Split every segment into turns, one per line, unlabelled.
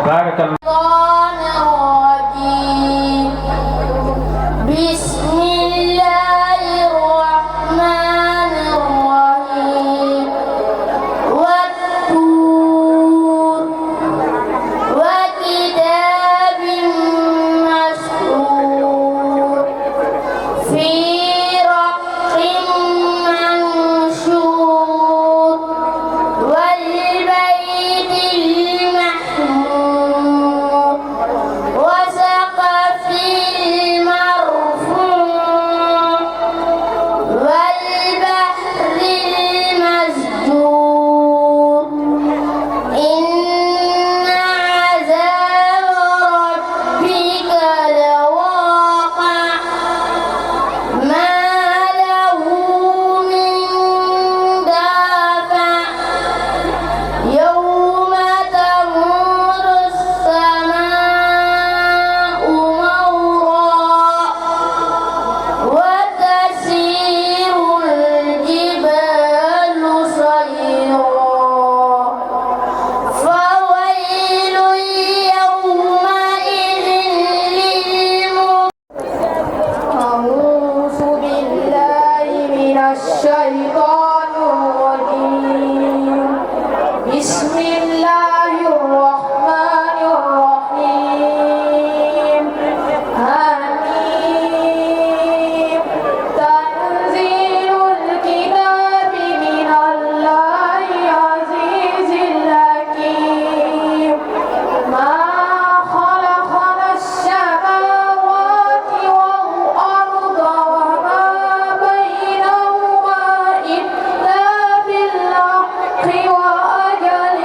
بارك الله.
بسم الله الرحمن الرحيم والطور وكتاب مسطور في رق منشور والبيت المحمور وسقف المرفوع والبحر المسجور إن عذاب ربك لواقع ما له من دافع يوم تمور السماء مورا وتسير الجبال سيرا فويل يومئذ أعوذ بالله من الشيطان الرجيم بسم الله الرحمن الرحيم حميم تنزيل الكتاب من الله العزيز الحكيم ما خلقنا السماوات والأرض وما بينهما إلا بالحق وأجل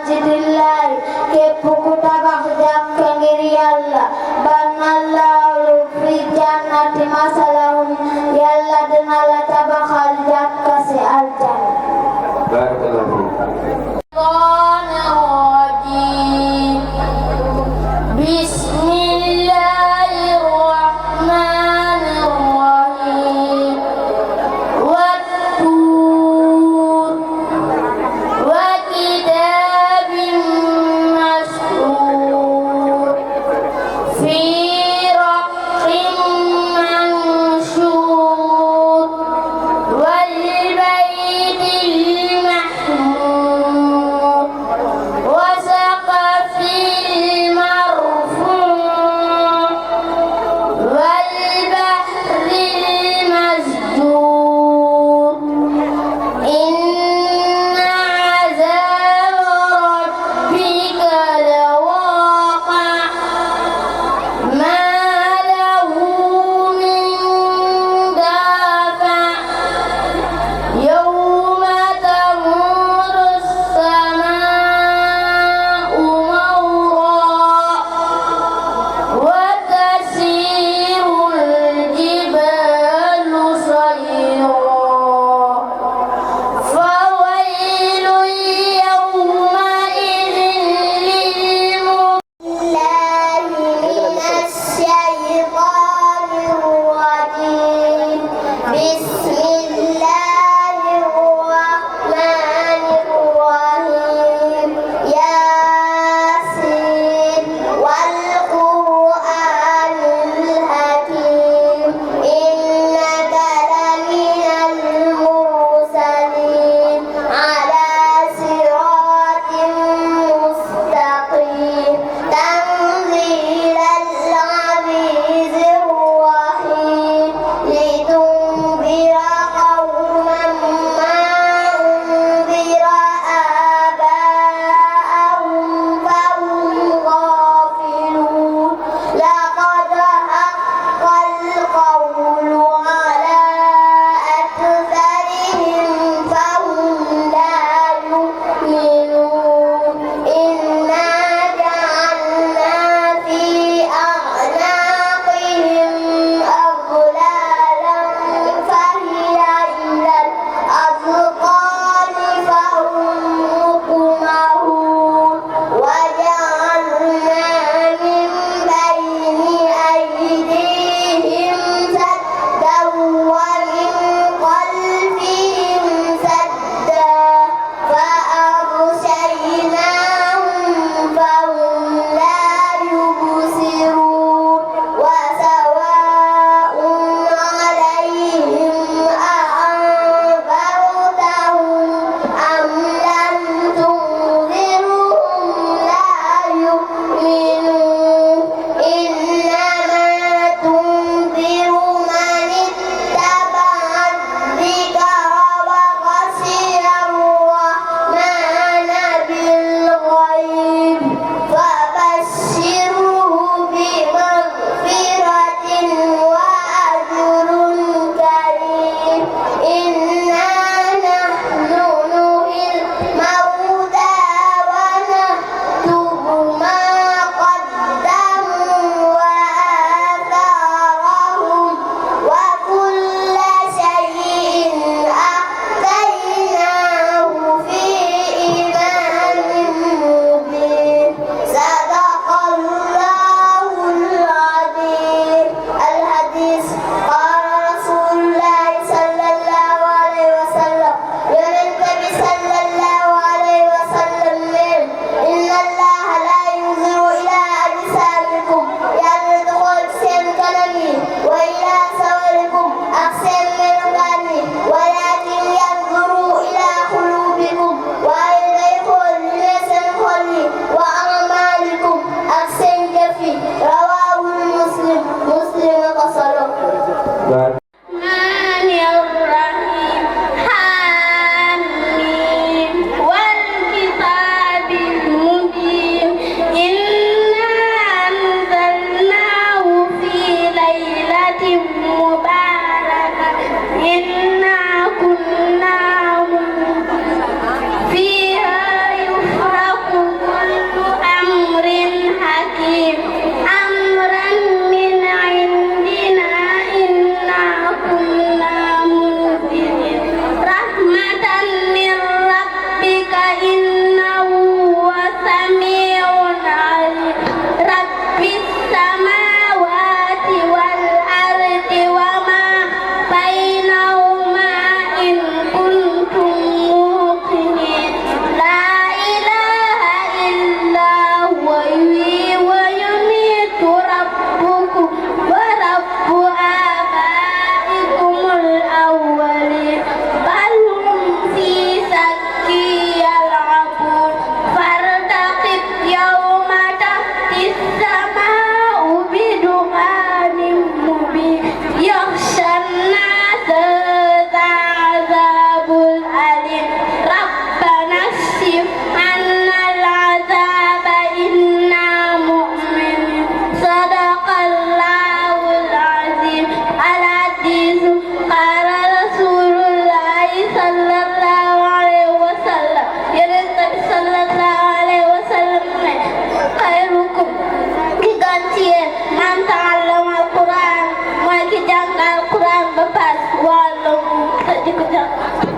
masjidillahi képp ku tabax jàkka ngir Yàlla banallahu fi jannati masalahum Yàlla dina la tabaxal jàkka ci aljanna.
Barakallahu fiik.
وكتاب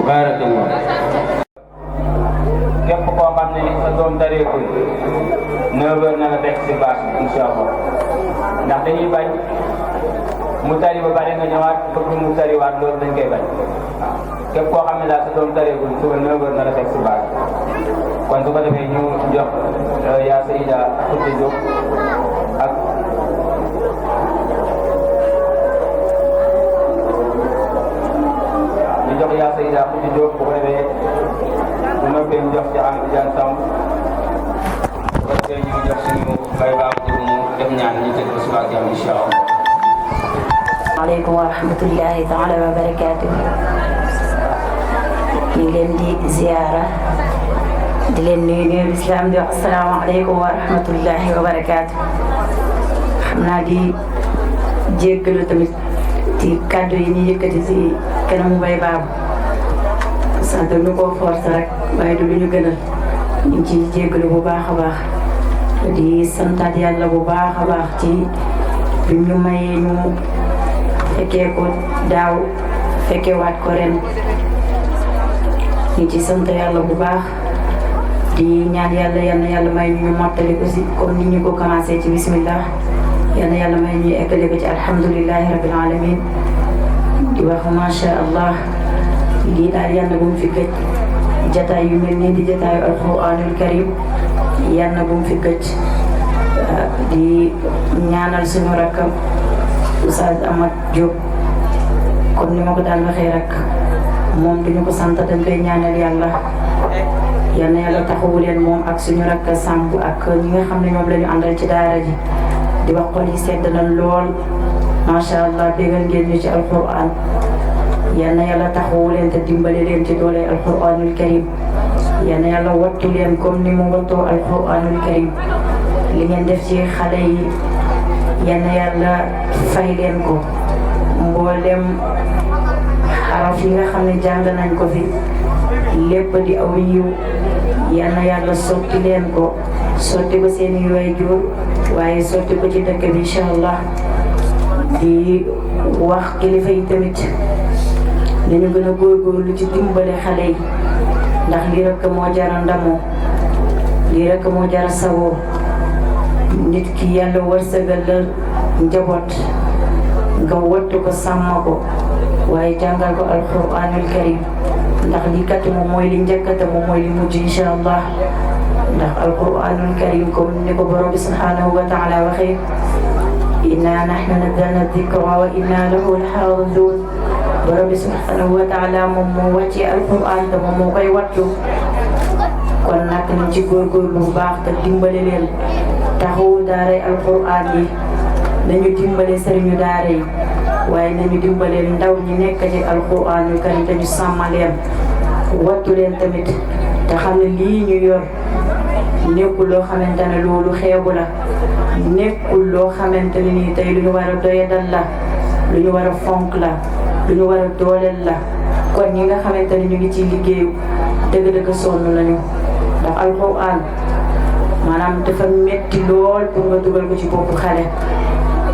barakallah.
képp koo xam ne sa doom tareekul 9h na la fekk si bâche bi incha allah ndax dañuy bañ mu tari ba pare nga ñëwaat bëgg mu tariwaat loolu dañ koy bañ képp koo xam ne daal sa doom tareekul suba 9h na la fekk si bâche kon su ko defee ñu jox yaa Sayida Khoudia Diop ak ñu jox yaa Sayida Khoudia Diop bu ko defee bu noppee ñu jox ci am Diagne Samb bu ko defee ñu jox suñu bay baax pour mu def ñaan ñu tëj ko suba ak jàmm incha allah.
Waaleykum wa rahmatullahi taala wa barakaatu. ñu ngi leen di ziyaara di leen nuyu lislaam di wax asalaamaaleykum wa rahmatullahi wa barakaatu. xam naa di jéggalu tamit ci kàddu yi ñu yëkkati si kanamu bay baabu sant ñu koo force rek waaye du lu ñu gënal ñu ngi ciy jéggalu bu baax a baax di santaat yàlla bu baax a baax ci bi ñu mayee ñu fekkee ko daaw fekkee waat ko ren ñu ci sant yàlla bu baax di ñaan yàlla yal na yàlla may ñu mottali ko si comme ni ñu ko commencé ci bismillah yal na yàlla may ñu eggale ko ci alhamdulillahi rabbil alamin di wax masha allah lii daal yal na bu mu fi gëj jataay yu mel nii di jataayu alquranul karim yal na bu mu fi gëj di ñaanal suñu rakkam Oustaz Amath Diop comme ni ma ko daan waxee rek moom duñu ko sant dañ koy ñaanal yàlla yal na yàlla taxawu leen moom ak suñu rakk Samb ak ñi nga xam ne ñoom la ñu àndal ci daara ji di wax xol yi sedd na lool macha allah bégal ngeen ñu ci alquran yal na yàlla taxawu leen te dimbale leen ci doole alquranul karim yal na yàlla wattu leen comme ni mu wattoo alquranul karim li ngeen def ci xale yi yal na yàlla fay leen ko mboolem xaraf yi nga xam ne jàng nañ ko fi lépp di aw yiw yal na yàlla sotti leen ko sotti ko seen i waajur waaye sotti ko ci dëkk bi incha allah di wax kilifa yi tamit nañu gën a góorgóorlu ci dimbale xale yi ndax lii rek moo jara ndamoo lii rek moo jara sagoo nit ki yàlla wërsëgal la njaboot nga wattu ko sàmm ko waaye jàngal ko alquranul karim ndax lii kat moom mooy li njëkkate moom mooy li mujj incha allah ndax alquranul karim comme ni ko borom bi subhanahu wa taala waxee inna nahnu nazzalna dikra wa inna lahu lahafidun borom bi subhanahu wa taala moom moo wàccee alquran te moom moo koy wattu kon nag nañ ci góorgóorlu bu baax te dimbale leen taxawu daaray alquran yi nañu dimbale sëriñu daara yi waaye nañu dimbale ndaw ñi nekk ci alquranul karim te ñu sàmm leen wattu leen tamit te xam ne lii ñu yor nekkul loo xamante ne loolu xeebu la nekkul loo xamante ne nii tey lu ñu war a doyadal la lu ñu war a fonk la lu ñu war a dooleel la kon ñi nga xamante ne ñu ngi ci liggéeyu dëgg-dëgg sonn nañu ndax alquran maanaam dafa metti lool pour nga dugal ko ci boppu xale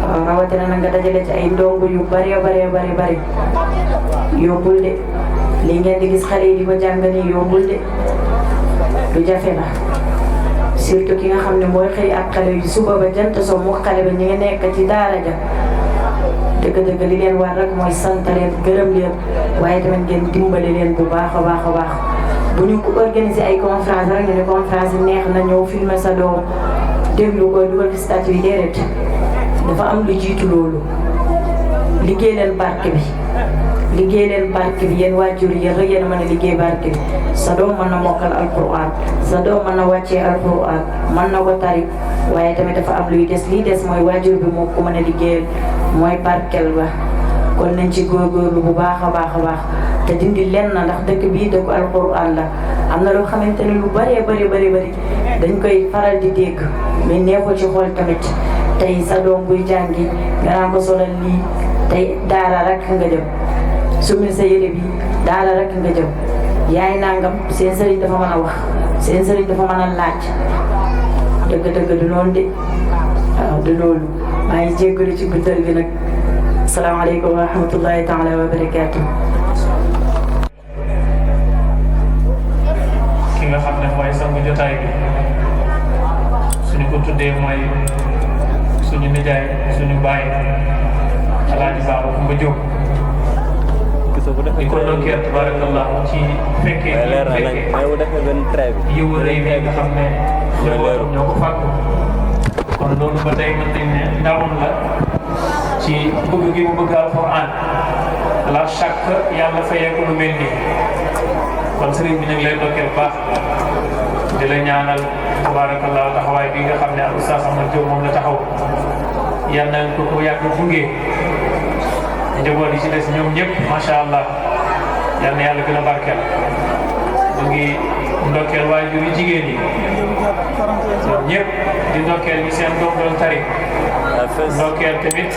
waaw rawatina na nga dajale ci ay ndongo yu bari yombul de li ngeen di gis xale yi di ko jàng nii yombul de lu jafe la surtout ki nga xam ne mooy xëy ak xale yu suba ba jant soo mu xale ba ñu ngi nekk ci daara ja dëgg-dëgg li leen war rek mooy sant leen gërëm leen waaye tamit ngeen dimbale leen bu baax a baax bu ñu ko organiser ay conférence rek ñu ne conférence yi neex na ñëw filmer sa doom déglu ko dugal ci statut yi déedéet dafa am lu jiitu loolu liggéey leen barke bi yéen waajur yéen rek yéen a mën a liggéey barke bi sa doom mën na mokkal alquran sa doom mën na wàccee alquran mën na ko tari waaye tamit dafa am luy des lii des mooy waajur bi moo ko mën a liggéeyal mooy barkel ba kon nañ ci góorgóorlu bu baax a baax te dindi lenn na ndax dëkk bii dëkku alquran la am na loo xamante ne lu bari dañ koy faral di dégg mais neexul ci xool tamit tey sa doom buy jàngi nga naan ko solal lii tey daara rek nga jëm summi sa yére bi daara rek nga jëm yaay nangam seen sëriñ dafa mën a wax seen sëriñ dafa mën a laaj dëgg du noonu de waaw du loolu maa ngi jéggalu ci guddal gi nag asalaamaaleykum wa rahmatullahi taala wa barakaatu
jotaay bi suñu ko tuddee mooy suñu nijaay suñu baay Alaaji Baaba Kumba Jóob di ko ndokkeel tabarakallah ci fekkee yiw rëy bi nga xam ne njabootam ñoo ko fàggu kon loolu ba tey mën nañ ne ndamam la ci bëgg gi mu bëgg alquran la chaque yàlla fayee ko lu mel nii kon sëriñ bi ñu ngi lay ndokkeel baax di la ñaanal tabarakallah taxawaay bi nga xam ne ak Oustaz Ahmad Diop moom la taxaw yal na ko yàgg gunge njaboot yi ci des ñoom ñëpp macha allah yal na yàlla gën a barkeel mu ngi ndokkeel waajur yi jigéen ñi ñoom ñëpp di ndokkeel ñi seen doom doon tari ndokkeel tamit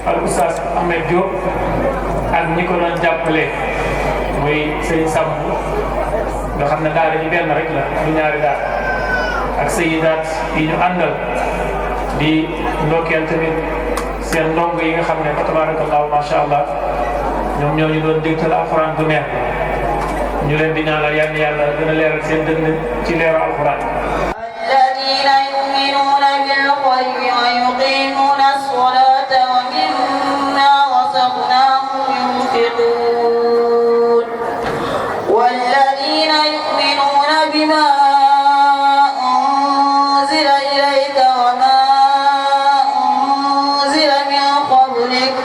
al Oustaz Ahmed Diop ak ñi ko doon jàppale muy sëñ Samb nga xam ne daara ji benn rek la du ñaari daara ak sayidaat yi ñu àndal di ndokkeel tamit seen ndongo yi nga xam ne fa tabarakallahu macha allah ñoom ñoo ñu doon dégtal alxuraan bu neex ñu leen di ñaanal yal na yàlla gën a leeral seen dënn ci leeru alxuraan.
alladina yuminuna bil ghaybi wa yuqimuna as-salata wa mimma razaqnahum yunfiqun walladina yuminuna bima unzila ilayka wa ma unzila min qablik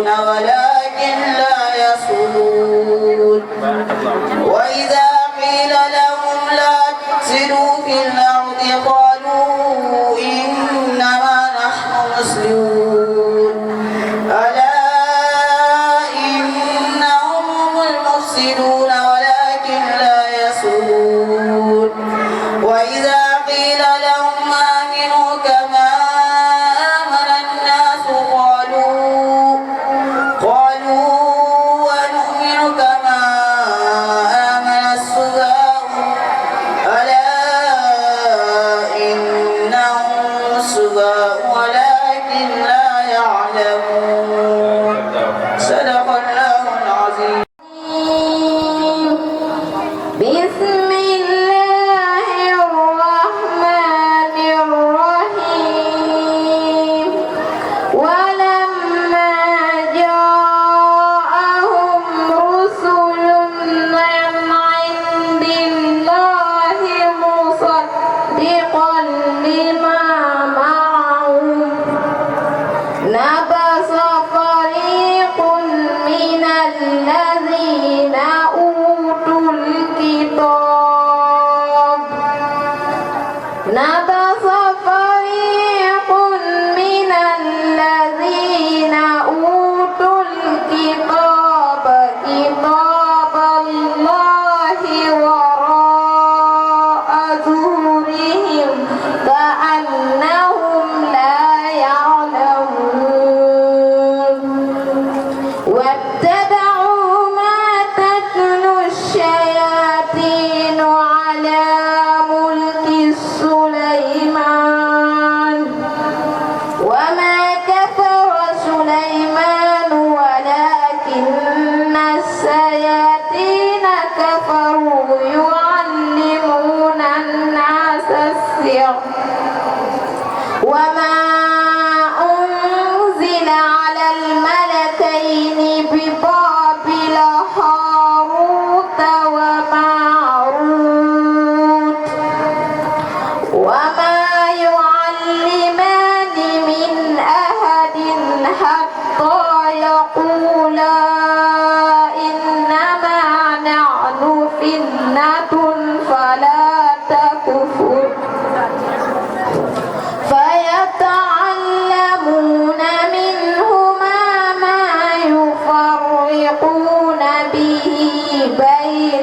ولكن لا يصلون وإذا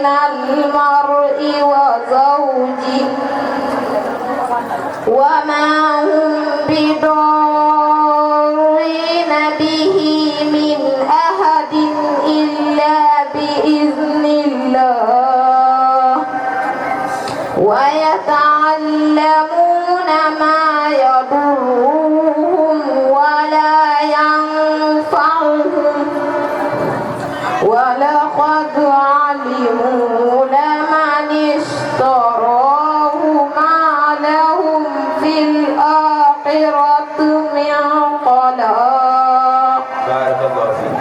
بين المرء وزوجه وما هم بضارين به من أحد إلا بإذن الله ويتعلمون ما يضرهم ولا ينفعهم ولقد علموا لمن اشتراه ما لهم في الآخرة من خلاق.
بارك الله فيك.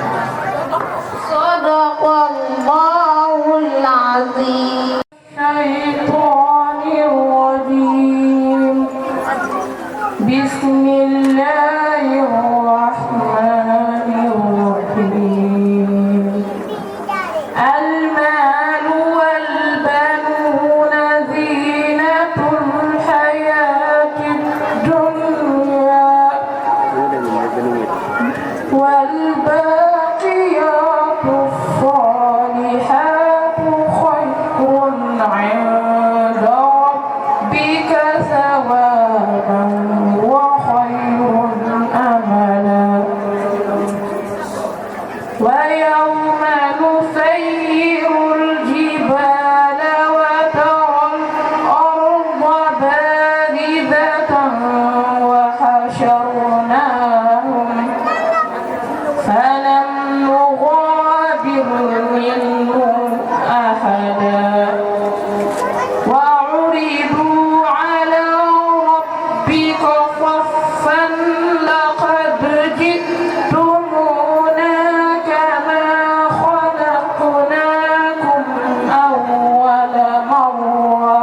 صدق الله العظيم.
الشيطان الرجيم. بسم الله الرحمن الرحيم. المال والبنون زينة الحياة الدنيا والباقيات الصالحات خير عند ربك ثوابا وخير أملا. ويوم نسير الجبال وترى الأرض بارزة وحشرناهم فلم نغادر منهم أحدا وعرضوا على ربك صفا لقد جئتمونا كما خلقناكم أول مرة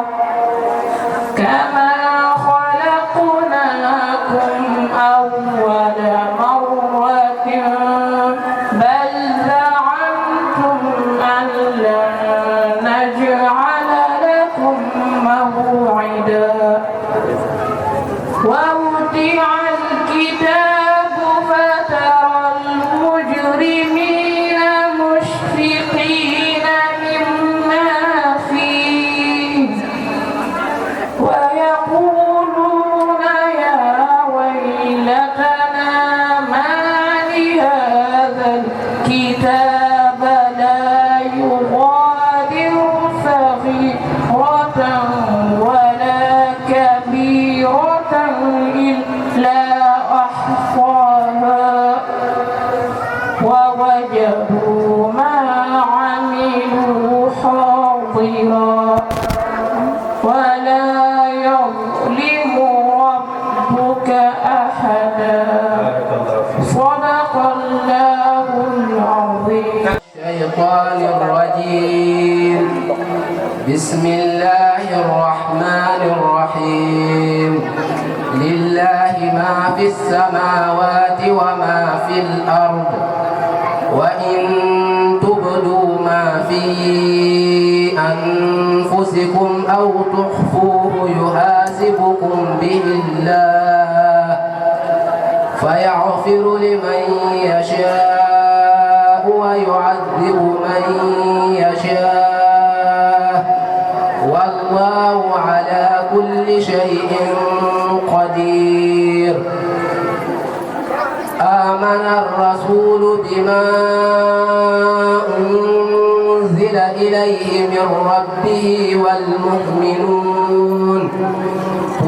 بل زعمتم أن لن نجعل لكم موعدا. ووضع الكتاب فترى المجرمين مشفقين مما فيه ويقولون يا ويلتنا ما لهذا الكتاب لا يغادر صغيرة ولا كبيرة إلا أحصاها ووجدوا ما عملوا حاضرا ولا يظلم ربك أحدا. صدق الله العظيم.
الشيطان الرجيم. بسم الله الرحمن الرحيم. لله ما في السماوات وما في الأرض وإن تبدوا ما في أنفسكم أو تخفوه يحاسبكم به الله فيغفر لمن يشاء ويعذب من يشاء والله على كل شيء قدير. آمن الرسول بما أنزل إليه من ربه والمؤمنون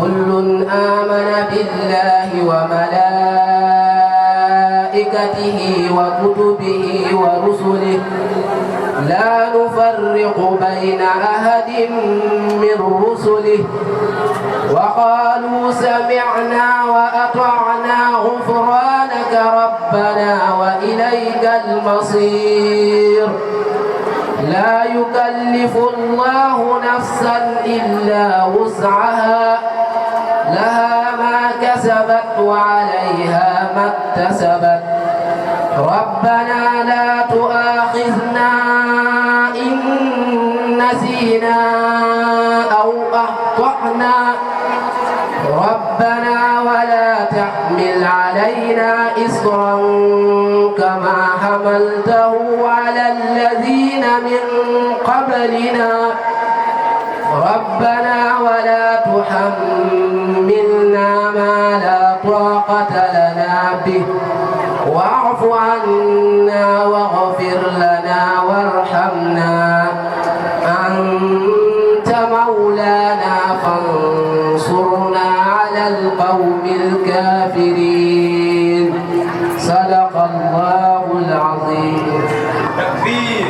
كل آمن بالله وملائكته وكتبه ورسله لا نفرق بين أحد من رسله وقالوا سمعنا وأطعنا غفرانك ربنا وإليك المصير. لا يكلف الله نفسا إلا وسعها لها ما كسبت وعليها ما اكتسبت. ربنا لا تؤاخذنا إن نسينا أو أخطأنا ربنا ولا تحمل علينا إصرا كما حملته على الذين من قبلنا ربنا ولا تحملنا ما لا طاقة لنا به واعف عنا واغفر لنا وارحمنا أنت مولانا فانصرنا على القوم الكافرين صدق الله العظيم.
تكبير.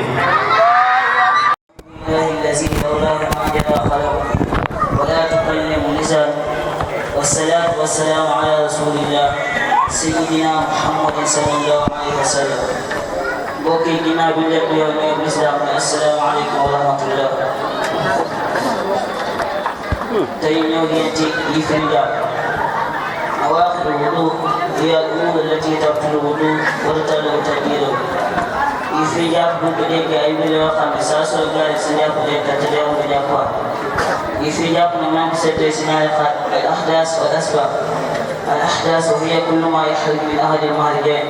الذي لولاه ما جرى خلق ولا تكلم لسان والصلاة والسلام على رسول الله سيدنا محمد صلى الله عليه وسلم. بوكي جنا بالله يوم الإسلام. السلام عليكم ورحمة الله. تينيو يأتي يفرجا أواخر الوضوء هي الأمور التي تبطل الوضوء وتتلو تأجيله. يفرجا بوكي أي بلو خمس أسر غير سنيا بوكي تتلو بجاكوا. يفرجا بنمان بسيطة سنيا الأحداث والأسباب. الأحداث وهي كل ما يحل من أهل المهرجين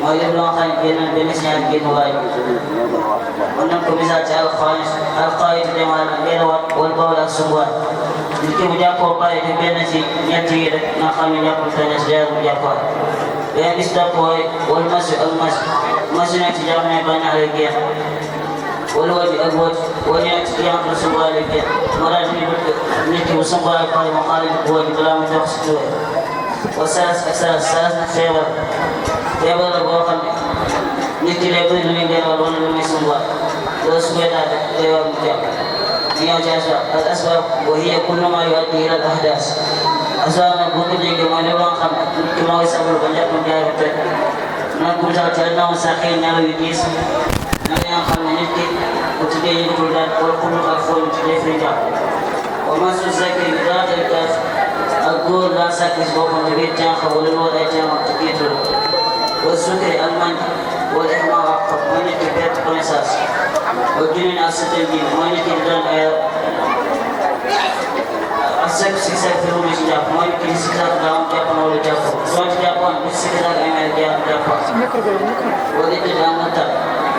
ما يبلغ خير جنة بمسنى الجن وغير ونمكم بذات القائد جمال الجن والبول السنوات لكي مجاكو قائد بينتي ينتهي نخام يقول تنس جاء مجاكو بين إصداقه والمسجد مسجد تجامعنا بين أهل الجن والوجه الوجه وجهت قيامة السنوات الجن مراجع نكي وسنوات القائد مقالب الوجه بلا متوسط وساس فيبر البوخم نكي لابد من جنة والولا من سنوات وسويتا فيبر مجاك نيو جاسا الأسباب وهي كل ما يؤدي إلى الأحداث أسبابنا بوكي جيجي ما نبغى خم كما يسابر بنجاك من جاي بتك نقول تعالى مساكين نالو يديس نالو خم نكي وتجي يقول ذات والكل أفضل تجي فريجا وما سوسكي ذات الكاف أقول لا سكس بوكم بيت جان خبول الوضع جان تكيتر والسكر المن والإحماء وقف من الكبير قنصاص والجنين الستنين من الكبير السكس يسافرون يسجاب من الكبير سكسات دام جاپن ولا جاپن سوانت جاپن بسكسات أمال جاپن وديت جانتا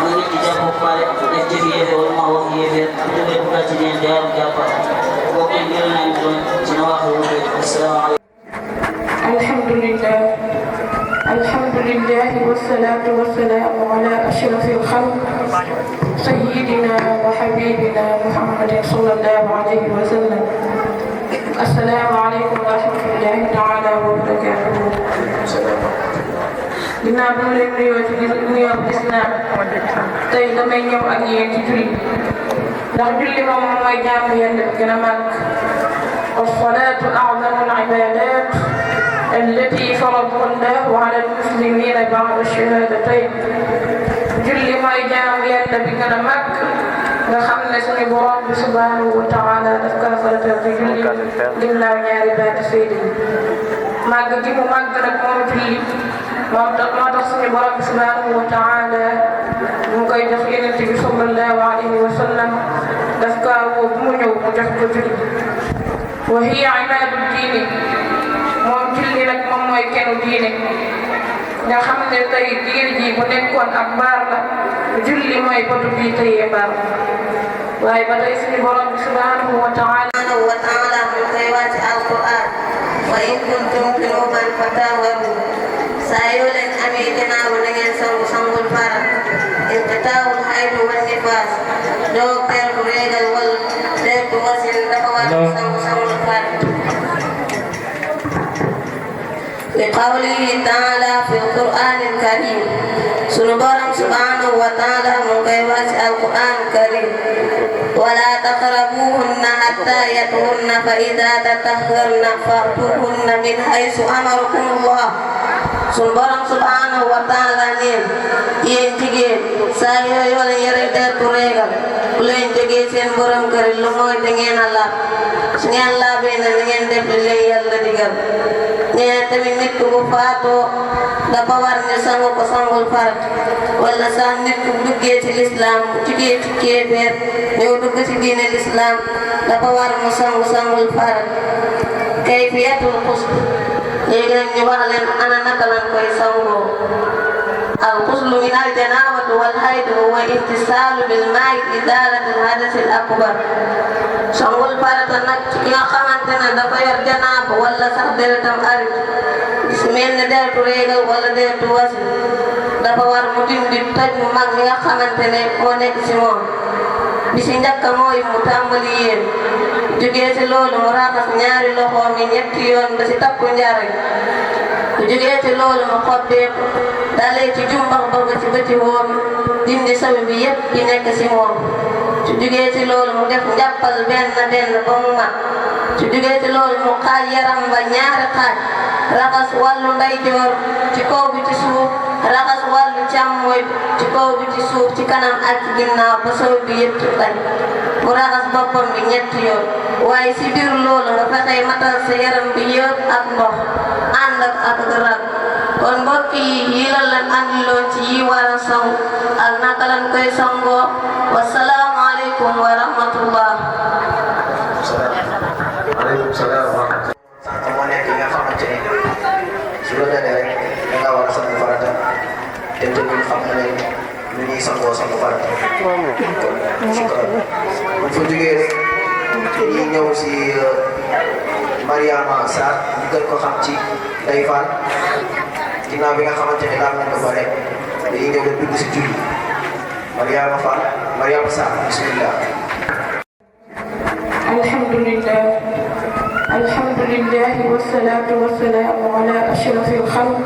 من الكبير بوكالي نفتفيه والما وخيه في الدنيا بكاتين جاپن وكين جلنا يمكن جنواخه السلام عليكم.
الحمد لله والصلاة والسلام على أشرف الخلق سيدنا وحبيبنا محمد صلى الله عليه وسلم. السلام عليكم ورحمة الله تعالى وبركاته. ginnaaw bi mu leen nuyoo ci nuyoo islam tey damay ñëw ak yéen ci julli ndax julli moom mooy jaamu yàlla bi gën a màgg. والصلاة أعظم العبادات التي فرضها الله على المسلمين بعد الشهادتين. julli mooy jaamu yàlla bi gën a màgg nga xam ne suñu borom bi subhanahu wa taala daf ko faratal ci julli ginnaaw ñaari baati seede yi. màgg gi mu màgg nag moom julli moo tax suñu borom bi subhanahu wa taala mu koy jox Yonent bi sallallahu alayhi wa sallam daf kaa woo bu mu ñëw mu jox ko julli. wa hiya imaadu diini moom julli nag moom mooy kenn diine nga xam ne tey diine ji bu nekkoon ak mbaar la julli mooy botu bii teyee mbaar waaye ba tey suñu borom bi subhanahu wa taala
mu koy wàcc alquran wa in kuntum junuban fatahharu saa yoo leen amee janaaba na ngeen sangul farat inqitaa'ul haydi wan nifaas doo perdu réegal wal derdu wasin dafa war sangul farat لقوله تعالى في القرآن الكريم سنبرم سبحانه وتعالى من قيوات القرآن الكريم ولا تقربوهن حتى يطهرن فإذا تطهرن فأتوهن من حيث أمركم الله سنبرم سبحانه وتعالى نيم ينتجين سايو يولا يريدر تريغل ولين تجي سين برم كريل لموي تنين الله سنين الله بين نين دبلي يلا ديغل nee tamit nit ku bu faatoo dafa war ne sangu ko sangul farat wala sax nit ku duggee ci lislaam jugee ci kéeféer ñëw dugg ci diine lislaam dafa war mu sangul farat kayfiyatul xusl léegi nag ñu wax leen ana naka lañ koy sangoo
الغسل من الجنابة والحيض هو امتثال بالماء إزالة الحدث الأكبر sangul farata nag ci ki nga xamante ne dafa yor janaaba wala sax deretam arit su mel ne deretu réegal wala deretu wasin dafa war mu dindi toj mu mag mi nga xamante ne moo nekk ci moom bi ci njëkk mooy mu tàmbali yéen jógee ci loolu mu raxas ñaari loxoom yi ñetti yoon ba ci takku njariñ bu jógee ci loolu mu xobbeeku dalee ci jumbax ba ba ci bëti woom dindi sawi bi yépp yi nekk ci moom su jógee ci loolu mu def njàppal benn ba mu mat su jógee ci loolu mu xaaj yaram ba ñaari xaaj raxas wàllu ndeyjoor ci kaw bi ci suuf raxas wàllu càmmooñ ci kaw bi ci suuf ci kanam ak ci ginnaaw ba saw bi yëpp bañ mu raxas boppam bi ñetti yoon waaye si biir loolu nga fexey matal sa yaram bi yëpp ak ndox ànd ak rag kon mbokk yi la leen andiloon ci yi war a sangu ak naka lañ koy sangoo wasalaamu aleykum wa rahmatullah.
Waaleykum salaam wa rahmatullah.
moo nekk li nga xamante ni su la dalee rek da ngaa war a sangu farata te tamit xam na ne lu ñuy sangoo sangu farata kon shukran bu fa jógee rek dañuy ñëw si Mariama Sarr ñu gën ko xam ci Ndeye Fall ginnaaw bi nga xamante ne daal nañ ko ba rek dañuy ñëw rek dugg si julli Mariama Fall Mariama Sarr bismillah.
الحمد لله والصلاة والسلام على أشرف الخلق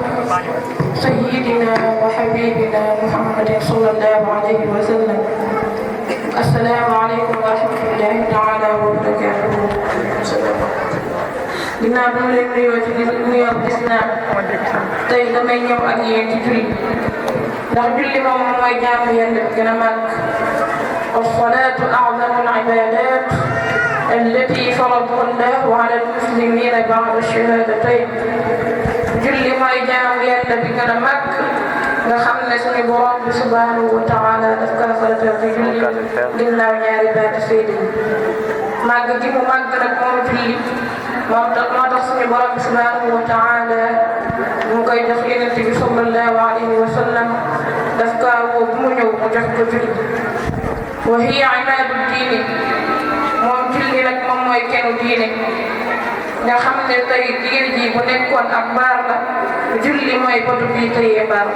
سيدنا وحبيبنا محمد صلى الله عليه وسلم. السلام عليكم ورحمة الله تعالى وبركاته. ginnaaw bi ma leen nuyoo ci nuyoo lislaam tey damay ñëw ak yéen ci julli ndax julli moom mooy jaamu yàlla bi gën a màgg. والصلاة أعظم العبادات التي فرضها الله على المسلمين بعد الشهادتين. julli mooy jaamu yàlla bi gën a màgg nga xam ne suñu borom bi subhanahu wa taala daf ko faratal ci julli ginnaaw ñaari baati seede yi màgg gi mu màgg nag moom julli moo tax suñu borom bi subhanahu wa taala mu koy jox yonent bi sallallahu alayhi wa sallam daf kaa woo bu mu ñëw mu jox ko julli. wa hiya imaadu diini moom julli nag moom mooy kenn diine nga xam ne tey diine ji bu nekkoon ak baar la julli mooy potu bii tëyee baar